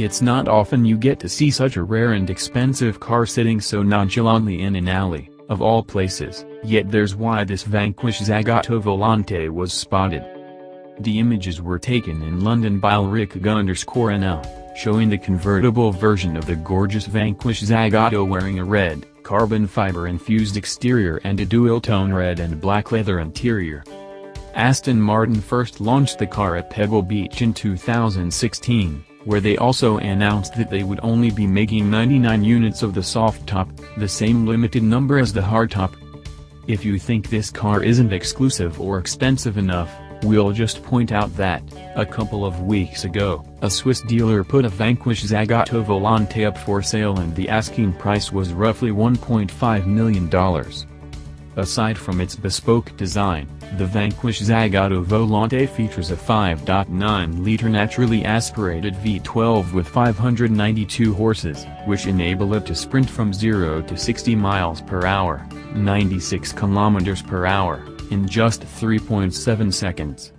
It's not often you get to see such a rare and expensive car sitting so nonchalantly in an alley, of all places, yet there's why this Vanquish Zagato Volante was spotted. The images were taken in London by Ulrika_NL, showing the convertible version of the gorgeous Vanquish Zagato wearing a red, carbon fiber-infused exterior and a dual-tone red and black leather interior. Aston Martin first launched the car at Pebble Beach in 2016, where they also announced that they would only be making 99 units of the soft top, the same limited number as the hardtop. If you think this car isn't exclusive or expensive enough, we'll just point out that, a couple of weeks ago, a Swiss dealer put a Vanquish Zagato Volante up for sale and the asking price was roughly $1.5 million. Aside from its bespoke design, the Vanquish Zagato Volante features a 5.9-liter naturally aspirated V12 with 592 horses, which enable it to sprint from 0 to 60 miles per hour, 96 kilometers per hour, in just 3.7 seconds.